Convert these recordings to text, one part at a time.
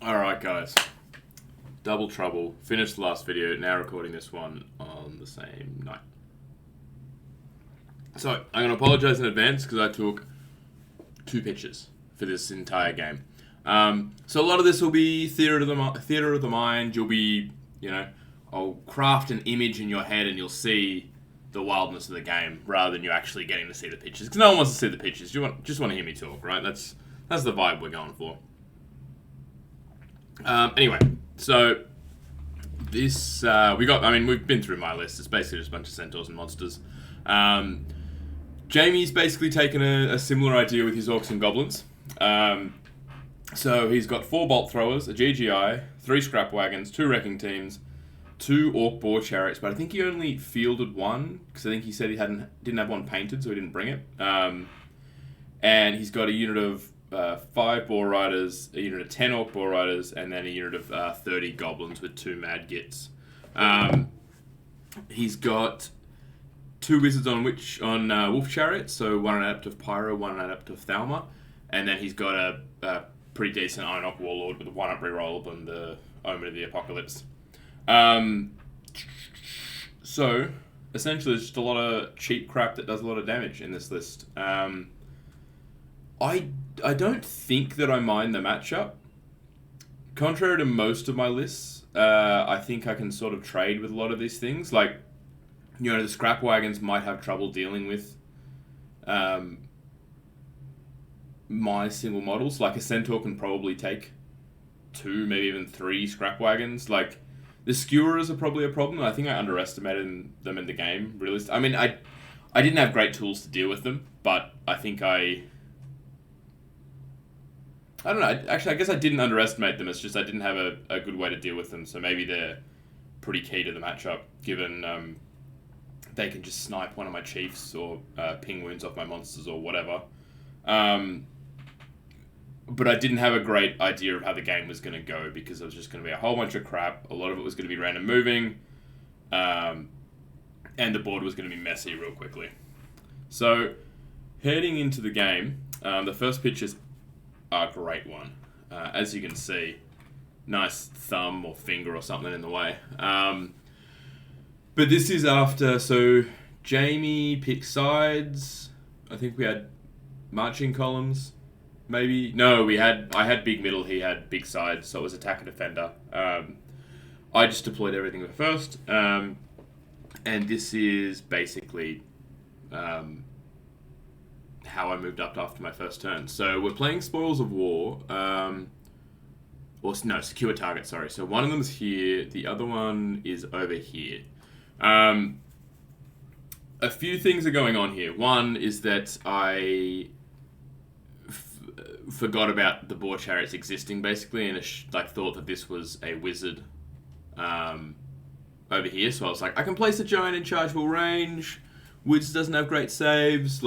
Alright guys, double trouble, finished the last video, now recording this one on the same night. So, I'm going to apologise in advance because I took 2 pictures for this entire game. So a lot of this will be theatre of the mind, you'll be, I'll craft an image in your head and you'll see the wildness of the game rather than you actually getting to see the pictures. Because no one wants to see the pictures, you just want to hear me talk, right? That's the vibe we're going for. Anyway, so this we've been through my list. It's basically just a bunch of centaurs and monsters. Jamie's basically taken a similar idea with his orcs and goblins. So he's got 4 bolt throwers, a GGI, 3 scrap wagons, 2 wrecking teams, 2 orc boar chariots. But I think he only fielded 1 because I think he said he didn't have 1 painted, so he didn't bring it. And he's got a unit of 5 boar riders, a unit of 10 orc boar riders, and then a unit of 30 goblins with 2 mad gits. He's got 2 wizards on wolf chariots, so 1 an adept of pyro, 1 an adept of thalma, and then he's got a pretty decent iron orc warlord with a 1-up reroll and the omen of the apocalypse. So essentially, there's just a lot of cheap crap that does a lot of damage in this list. I don't think that I mind the matchup. Contrary to most of my lists, I think I can sort of trade with a lot of these things. Like, the scrap wagons might have trouble dealing with my single models. Like, a centaur can probably take 2, maybe even 3 scrap wagons. Like, the skewerers are probably a problem. I think I underestimated them in the game. I mean, I didn't have great tools to deal with them, but I think I don't know. Actually, I guess I didn't underestimate them. It's just I didn't have a good way to deal with them. So maybe they're pretty key to the matchup, given they can just snipe one of my chiefs or ping wounds off my monsters or whatever. But I didn't have a great idea of how the game was going to go because it was just going to be a whole bunch of crap. A lot of it was going to be random moving. And the board was going to be messy real quickly. So, heading into the game, the first pitch is a great one. As you can see, nice thumb or finger or something in the way. But this is after, so Jamie picked sides. I think we had marching columns, maybe. No, I had big middle, he had big sides, so it was attack and defender. I just deployed everything at first. And this is basically how I moved up after my first turn. So we're playing Spoils of War, Secure Target, sorry. So one of them is here, the other one is over here. A few things are going on here. One is that I forgot about the boar chariots existing, basically, and thought that this was a wizard over here. So I was like, I can place a giant in chargeable range. Wizard doesn't have great saves,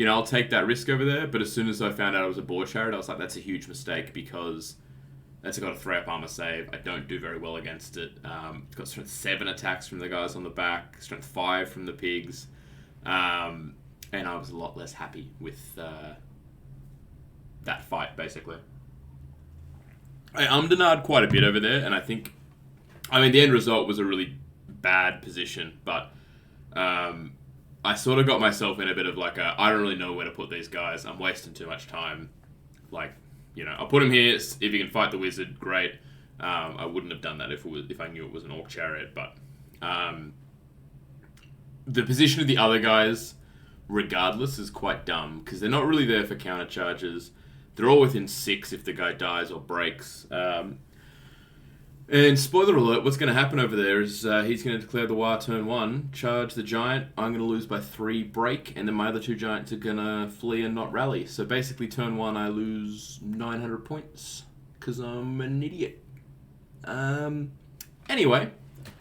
I'll take that risk over there. But as soon as I found out it was a boar chariot, I was like, that's a huge mistake because that's got a 3-up armor save. I don't do very well against it. It's got strength 7 attacks from the guys on the back, strength 5 from the pigs. And I was a lot less happy with that fight, basically. I umdenard quite a bit over there, and the end result was a really bad position, but I sort of got myself in a bit of I don't really know where to put these guys. I'm wasting too much time. I'll put him here. If he can fight the wizard, great. I wouldn't have done that if I knew it was an orc chariot. But the position of the other guys, regardless, is quite dumb because they're not really there for counter charges. They're all within 6 if the guy dies or breaks. And spoiler alert, what's going to happen over there is he's going to declare the war turn 1, charge the giant, I'm going to lose by 3 break, and then my other 2 giants are going to flee and not rally. So basically turn 1 I lose 900 points, because I'm an idiot. Anyway,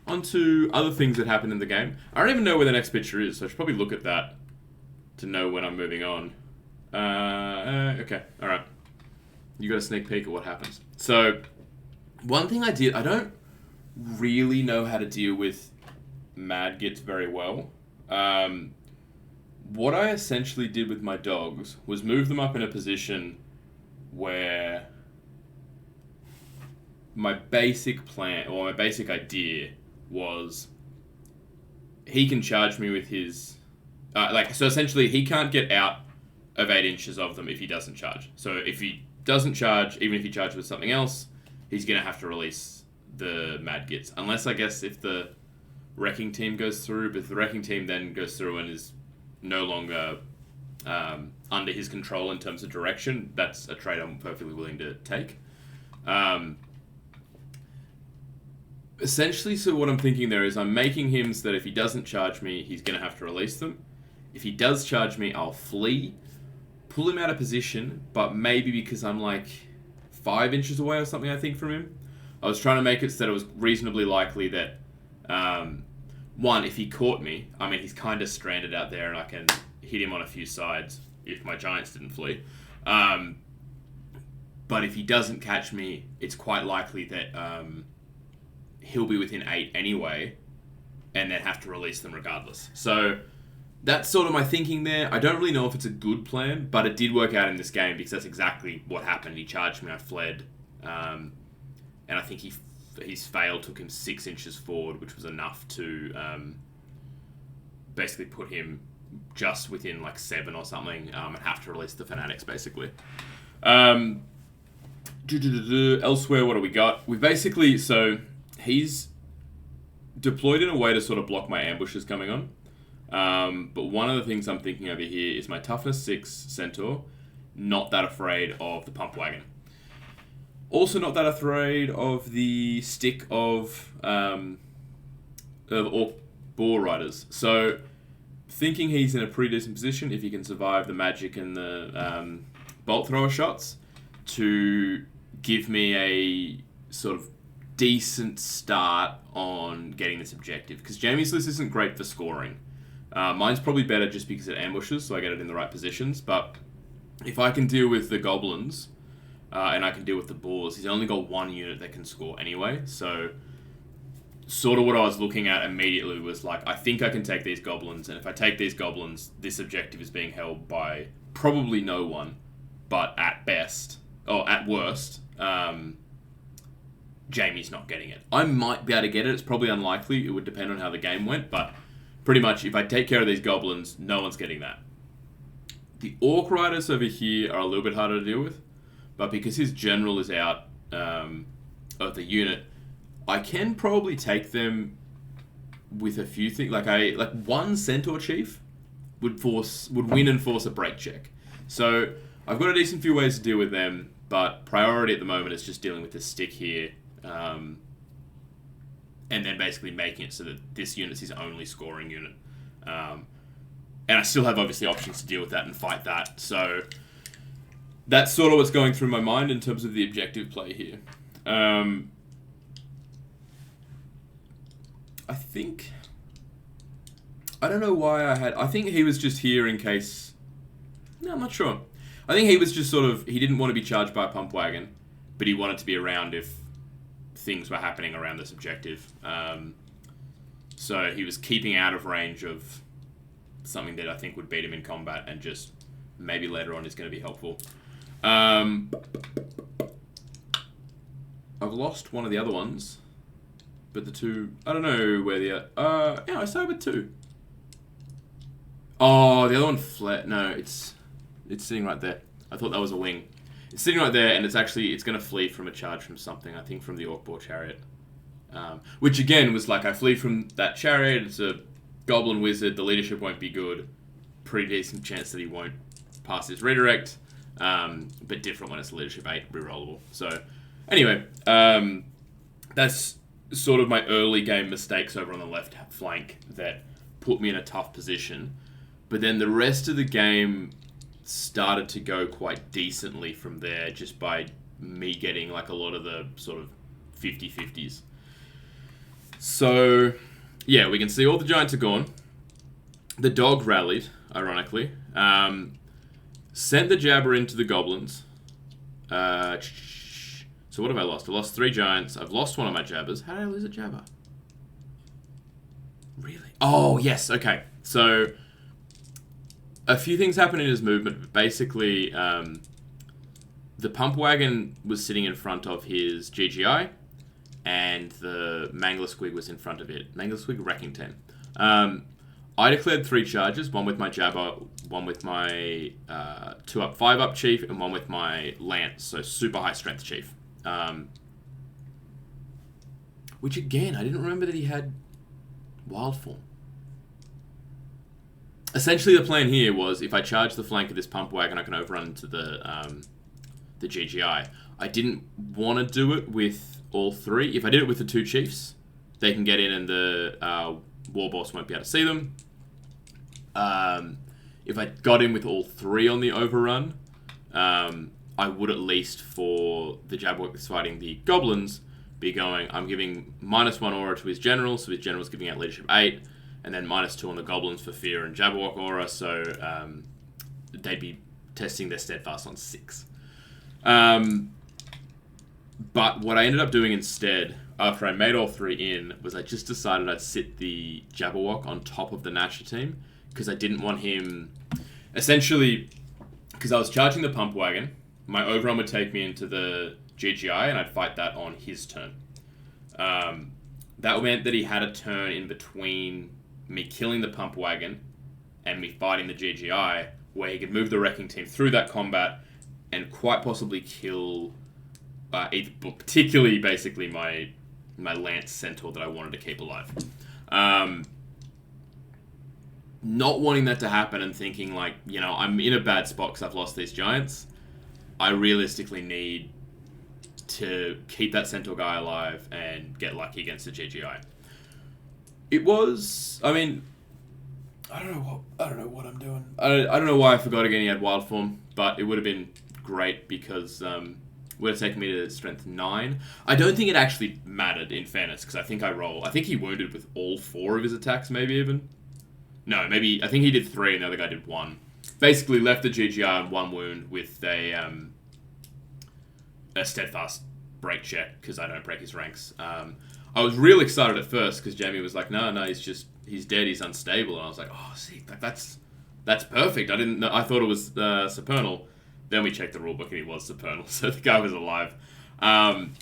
on to other things that happen in the game. I don't even know where the next picture is, so I should probably look at that to know when I'm moving on. Okay, alright. You got a sneak peek at what happens. So, one thing I don't really know how to deal with mad gits very well. What I essentially did with my dogs was move them up in a position where my basic plan, or my basic idea was he can charge me with his... so essentially, he can't get out of 8 inches of them if he doesn't charge. So if he doesn't charge, even if he charges with something else, he's going to have to release the Mad Gits. Unless, I guess, if the Wrecking Team goes through, but if the Wrecking Team then goes through and is no longer under his control in terms of direction, that's a trade I'm perfectly willing to take. Essentially, so what I'm thinking there is I'm making him so that if he doesn't charge me, he's going to have to release them. If he does charge me, I'll flee, pull him out of position, but maybe because I'm like 5 inches away or something, I think, from him. I was trying to make it so that it was reasonably likely that, one, if he caught me, I mean, he's kind of stranded out there and I can hit him on a few sides if my giants didn't flee. But if he doesn't catch me, it's quite likely that he'll be within 8 anyway and then have to release them regardless. So that's sort of my thinking there. I don't really know if it's a good plan, but it did work out in this game because that's exactly what happened. He charged me, I fled, and I think his fail took him 6 inches forward, which was enough to basically put him just within like 7 or something, and have to release the Fanatics basically. Elsewhere, what do we got? We basically, so he's deployed in a way to sort of block my ambushes coming on. But one of the things I'm thinking over here is my toughness 6 Centaur, not that afraid of the pump wagon. Also not that afraid of the stick of Orc Boar Riders. So thinking he's in a pretty decent position if he can survive the magic and the bolt thrower shots to give me a sort of decent start on getting this objective. Because Jamie's list isn't great for scoring. Mine's probably better just because it ambushes, so I get it in the right positions. But if I can deal with the goblins, and I can deal with the boars, he's only got 1 unit that can score anyway. So sort of what I was looking at immediately was like, I think I can take these goblins, and if I take these goblins, this objective is being held by probably no one, but at best, or at worst, Jamie's not getting it. I might be able to get it. It's probably unlikely. It would depend on how the game went, but pretty much if I take care of these goblins, no one's getting that. The Orc Riders over here are a little bit harder to deal with, but because his general is out of the unit, I can probably take them with a few things. Like one Centaur Chief would win and force a break check. So I've got a decent few ways to deal with them, but priority at the moment is just dealing with this stick here, and then basically making it so that this unit's his only scoring unit. And I still have obviously options to deal with that and fight that. So that's sort of what's going through my mind in terms of the objective play here. I think... I don't know why I think he was just here in case... No, I'm not sure. I think he was just sort of... He didn't want to be charged by a pump wagon, but he wanted to be around if things were happening around this objective. So he was keeping out of range of something that I think would beat him in combat and just maybe later on is going to be helpful. I've lost one of the other ones, but the two... I don't know where the... yeah, I started with 2. Oh, the other one fled. No, it's sitting right there. I thought that was a wing. It's sitting right there, and it's going to flee from a charge from something. I think from the Orc Boar Chariot. Which again was like, I flee from that chariot. It's a Goblin Wizard. The leadership won't be good. Pretty decent chance that he won't pass his redirect. But different when it's leadership 8, rerollable. So anyway, that's sort of my early game mistakes over on the left flank that put me in a tough position. But then the rest of the game started to go quite decently from there, just by me getting like a lot of the sort of 50-50s. So yeah, we can see all the giants are gone. The dog rallied, ironically. Sent the Jabber into the goblins. So what have I lost? I lost 3 giants. I've lost one of my Jabbers. How did I lose a Jabber? Really? Oh, yes. Okay. So a few things happened in his movement. But basically, the pump wagon was sitting in front of his GGI. and the Mangler Squig was in front of it. Mangler Squig Wrecking Team. I declared 3 charges, one with my Jabber, one with my 2-up, 5-up Chief, and one with my Lance, so super high strength Chief. Which again, I didn't remember that he had Wildhorn. Essentially, the plan here was if I charge the flank of this pump wagon, I can overrun into the GGI. I didn't want to do it with all 3. If I did it with the 2 chiefs, they can get in and the war boss won't be able to see them. If I got in with all 3 on the overrun, I would at least for the Jabberwock that's fighting the goblins be going, I'm giving -1 aura to his general, so his general's giving out leadership 8, and then -2 on the goblins for fear and Jabberwock aura, so they'd be testing their steadfast on 6. But what I ended up doing instead, after I made all 3 in, was I just decided I'd sit the Jabberwock on top of the Nasher team, because I didn't want him... Essentially, because I was charging the pump wagon, my overrun would take me into the GGI, and I'd fight that on his turn. That meant that he had a turn in between me killing the pump wagon and me fighting the GGI, where he could move the wrecking team through that combat and quite possibly kill, particularly basically my Lance Centaur that I wanted to keep alive. Not wanting that to happen and thinking like, you know, I'm in a bad spot because I've lost these giants. I realistically need to keep that Centaur guy alive and get lucky against the GGI. It was, I mean, I don't know what I'm doing. I don't know why I forgot again he had Wildhorn, but it would have been great because it would have taken me to strength 9. I don't think it actually mattered, in fairness, because I think he wounded with all 4 of his attacks, maybe even. No, maybe, I think he did 3 and the other guy did 1. Basically left the GGI on 1 wound with a steadfast break check, because I don't break his ranks. I was real excited at first, because Jamie was like, no, he's dead, he's unstable. And I was like, oh, see, that's perfect. I didn't know, I thought it was supernal. Then we checked the rulebook and he was supernal, so the guy was alive. And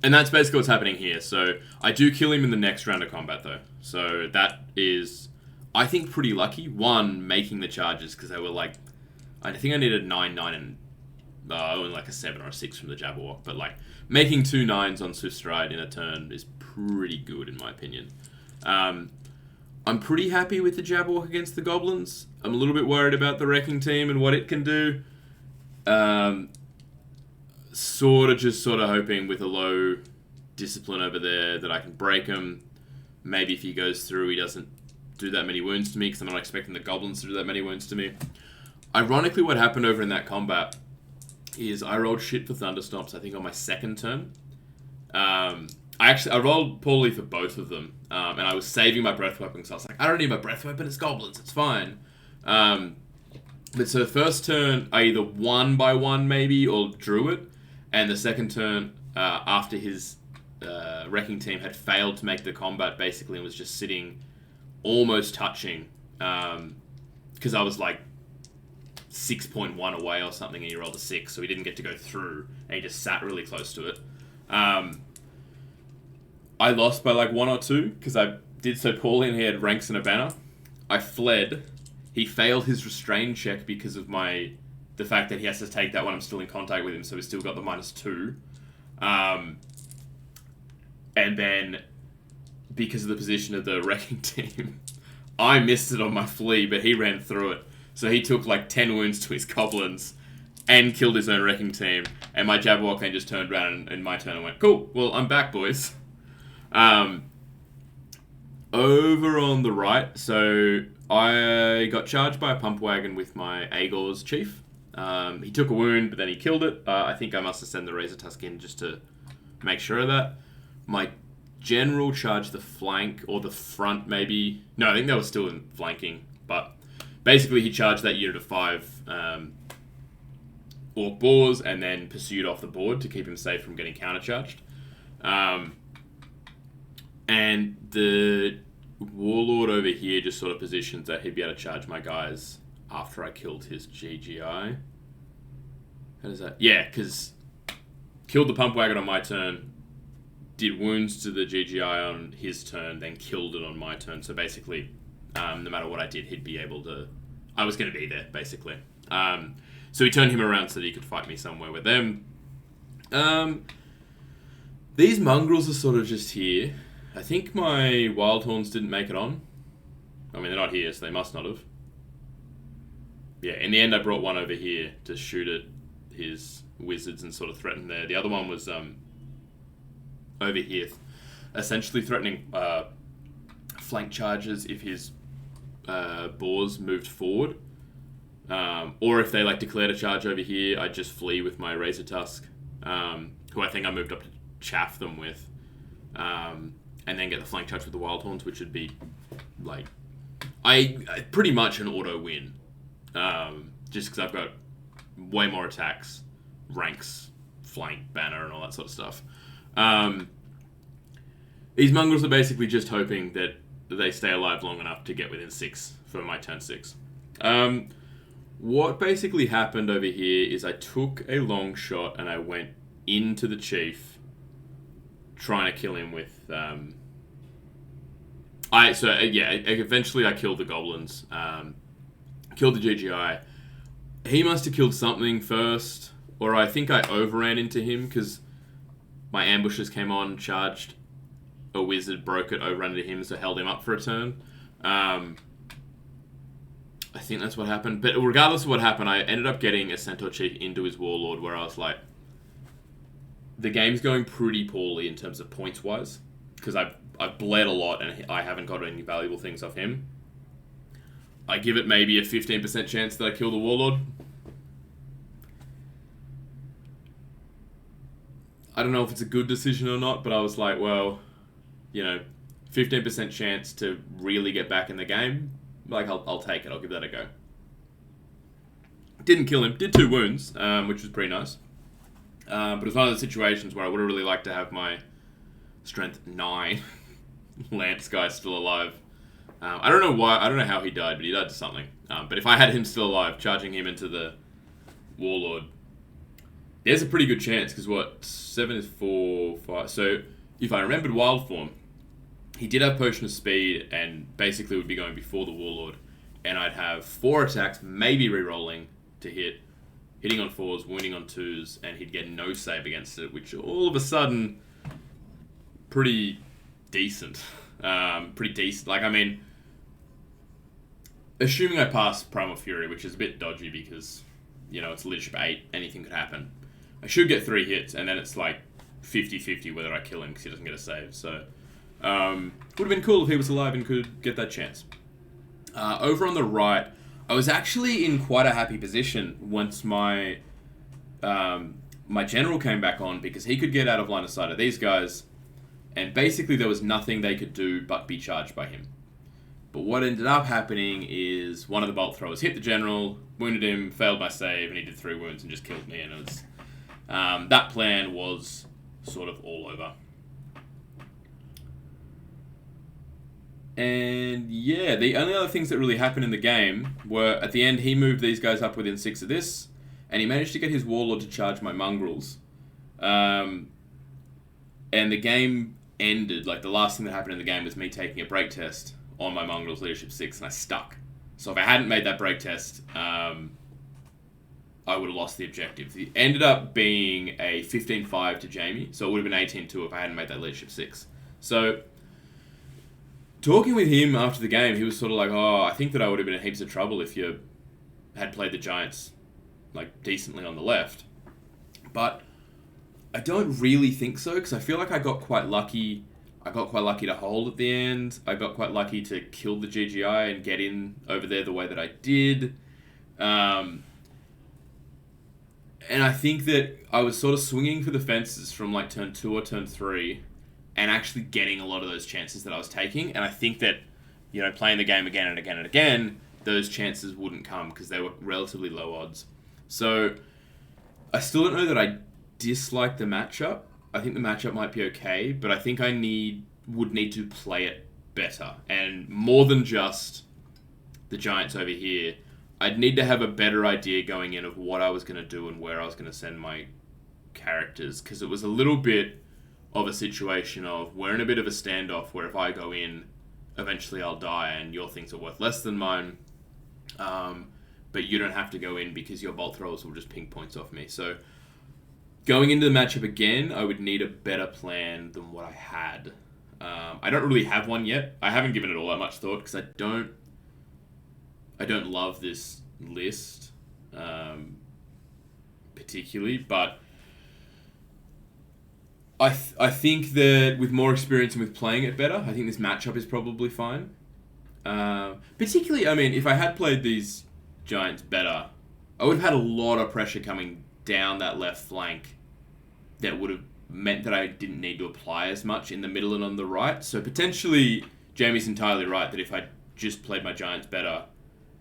that's basically what's happening here. So I do kill him in the next round of combat, though. So that is, I think, pretty lucky. 1, making the charges, because they were like, I think I needed 9, 9, and only like a 7 or a 6 from the Jabberwock. But like, making 2 9s on Swift Stride in a turn is pretty good, in my opinion. I'm pretty happy with the Jabberwock against the goblins. I'm a little bit worried about the wrecking team and what it can do. Sort of hoping with a low discipline over there that I can break him. Maybe if he goes through, he doesn't do that many wounds to me, because I'm not expecting the goblins to do that many wounds to me. Ironically, what happened over in that combat is I rolled shit for Thunderstomps, I think, on my 2nd turn. I rolled poorly for both of them, and I was saving my breath weapon, because I was like, I don't need my breath weapon, it's goblins, it's fine. But so the first turn, I either won by 1 maybe, or drew it, and the 2nd turn, after his wrecking team had failed to make the combat, basically, and was just sitting, almost touching, because I was like 6.1 away or something, and he rolled a 6, so he didn't get to go through, and he just sat really close to it. I lost by like 1 or 2, because I did so poorly and he had ranks and a banner. I fled. He failed his restrain check because of the fact that he has to take that when I'm still in contact with him, so he's still got the -2. And then, because of the position of the wrecking team, I missed it on my flee, but he ran through it. So he took like 10 wounds to his goblins and killed his own wrecking team. And my Jabberwock then just turned around in my turn and went, cool, well, I'm back, boys. Over on the right, so I got charged by a pump wagon with my Aaghor's chief. He took a wound, but then he killed it. I think I must have sent the Razortusk in just to make sure of that. My general charged the flank, or the front maybe. No, I think they were still in flanking. But basically he charged that unit of 5 Orc Boars and then pursued off the board to keep him safe from getting countercharged. And the Warlord over here just sort of positions that he'd be able to charge my guys after I killed his GGI. How does that? Yeah, because killed the pump wagon on my turn, did wounds to the GGI on his turn, then killed it on my turn. So basically, no matter what I did, he'd be able to... I was going to be there, basically. So he turned him around so that he could fight me somewhere with them. These mongrels are sort of just here. I think my Wildhorns didn't make it on. I mean, they're not here, so they must not have. Yeah, in the end, I brought one over here to shoot at his wizards and sort of threaten there. The other one was over here, essentially threatening flank charges if his boars moved forward. Or if they declared a charge over here, I'd just flee with my Razortusk, who I think I moved up to chaff them with, and then get the flank charge with the Wildhorns, which would be I pretty much an auto win. Just because I've got way more attacks, ranks, flank, banner, and all that sort of stuff. These mongrels are basically just hoping that they stay alive long enough to get within 6 for my turn 6. What basically happened over here is I took a long shot and I went into the chief, trying to kill him with... eventually I killed the goblins, killed the GGI. He must have killed something first, or I think I overran into him because my ambushes came on, charged a wizard, broke it, overran into him, so held him up for a turn. I think that's what happened. But regardless of what happened, I ended up getting a Centaur Chief into his Warlord where I was like, the game's going pretty poorly in terms of points-wise because I've bled a lot and I haven't got any valuable things off him. I give it maybe a 15% chance that I kill the Warlord. I don't know if it's a good decision or not, but I was like, well, 15% chance to really get back in the game. I'll take it. I'll give that a go. Didn't kill him. Did 2 wounds, which was pretty nice. But it was one of those situations where I would have really liked to have my strength 9 Lance guy still alive. I don't know why. I don't know how he died, but he died to something. But if I had him still alive, charging him into the Warlord, there's a pretty good chance, because 7 is 4, 5. So if I remembered Wild Form, he did have Potion of Speed and basically would be going before the Warlord. And I'd have 4 attacks, maybe re-rolling to hit, hitting on 4s, wounding on 2s, and he'd get no save against it, which all of a sudden, pretty decent. Pretty decent. Assuming I pass Primal Fury, which is a bit dodgy because, it's Leadership 8, anything could happen. I should get 3 hits, and then it's 50-50 whether I kill him because he doesn't get a save. So, would have been cool if he was alive and could get that chance. Over on the right, I was actually in quite a happy position once my general came back on because he could get out of line of sight of these guys, and basically there was nothing they could do but be charged by him. But what ended up happening is one of the bolt throwers hit the general, wounded him, failed my save, and he did 3 wounds and just killed me. And it was, that plan was sort of all over. And yeah, the only other things that really happened in the game were, at the end, he moved these guys up within 6 of this, and he managed to get his Warlord to charge my mongrels. And the game ended, the last thing that happened in the game was me taking a break test on my mongrels Leadership 6, and I stuck. So if I hadn't made that break test, I would have lost the objective. It ended up being a 15-5 to Jamie, so it would have been 18-2 if I hadn't made that Leadership 6. So, talking with him after the game, he was sort of like, I think that I would have been in heaps of trouble if you had played the Giants, decently on the left. But I don't really think so, because I feel like I got quite lucky. I got quite lucky to hold at the end. I got quite lucky to kill the GGI and get in over there the way that I did. And I think that I was sort of swinging for the fences from turn 2 or turn 3 and actually getting a lot of those chances that I was taking. And I think that, playing the game again and again and again, those chances wouldn't come because they were relatively low odds. So I still don't know that I dislike the matchup. I think the matchup might be okay, but I think I would need to play it better. And more than just the Giants over here, I'd need to have a better idea going in of what I was going to do and where I was going to send my characters, because it was a little bit of a situation of we're in a bit of a standoff where if I go in, eventually I'll die and your things are worth less than mine. But you don't have to go in because your bolt throwers will just ping points off me. So going into the matchup again, I would need a better plan than what I had. I don't really have one yet. I haven't given it all that much thought because I don't love this list particularly, but I think that with more experience and with playing it better, I think this matchup is probably fine. Particularly, I mean, if I had played these giants better, I would have had a lot of pressure coming down that left flank that would have meant that I didn't need to apply as much in the middle and on the right. So potentially, Jamie's entirely right that if I just played my giants better,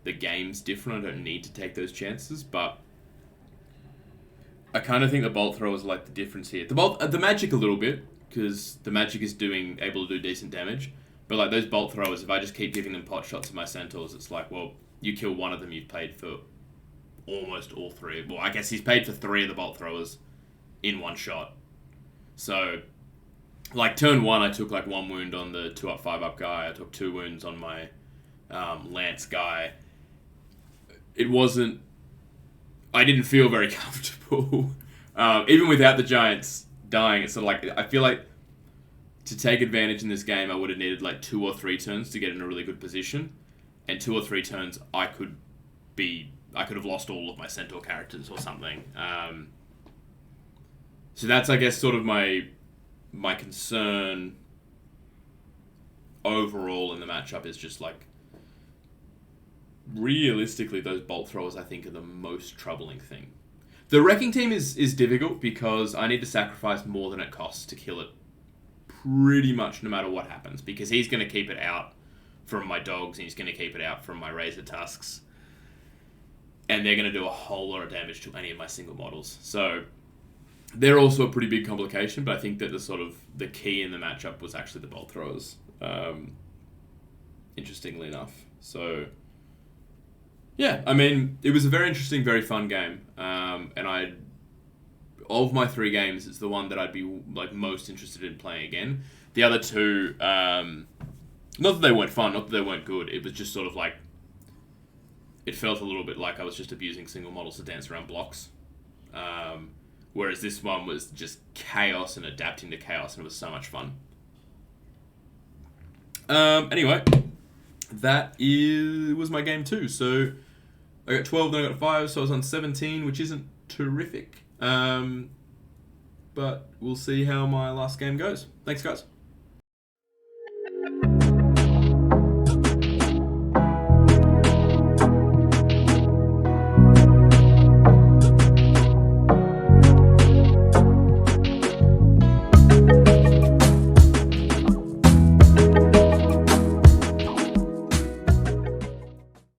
the game's different. I don't need to take those chances, but I kind of think the bolt throwers are like the difference here. The magic a little bit, because the magic is able to do decent damage. But like those bolt throwers, if I just keep giving them pot shots to my centaurs, it's like, well, you kill one of them, you've paid for almost all three. Well, I guess he's paid for 3 of the bolt throwers in one shot. So, like turn 1, I took like 1 wound on the 2-up, 5-up guy. I took 2 wounds on my lance guy. It wasn't... I didn't feel very comfortable. Even without the giants dying, it's sort of like... I feel like to take advantage in this game, I would have needed like 2 or 3 turns to get in a really good position. And 2 or 3 turns, I could have lost all of my centaur characters or something. So that's, I guess, sort of my concern overall in the matchup is just like, realistically, those bolt throwers, I think, are the most troubling thing. The wrecking team is difficult because I need to sacrifice more than it costs to kill it pretty much no matter what happens, because he's going to keep it out from my dogs and he's going to keep it out from my Razortusks, and they're going to do a whole lot of damage to any of my single models. So they're also a pretty big complication, but I think that the key in the matchup was actually the bolt throwers, interestingly enough. So yeah, I mean, it was a very interesting, very fun game, and of my 3 games, it's the one that I'd be like most interested in playing again. The other 2, not that they weren't fun, not that they weren't good, it was just sort of like, it felt a little bit like I was just abusing single models to dance around blocks. Whereas this one was just chaos and adapting to chaos, and it was so much fun. Anyway, was my game 2. So I got 12, then I got 5, so I was on 17, which isn't terrific. But we'll see how my last game goes. Thanks, guys.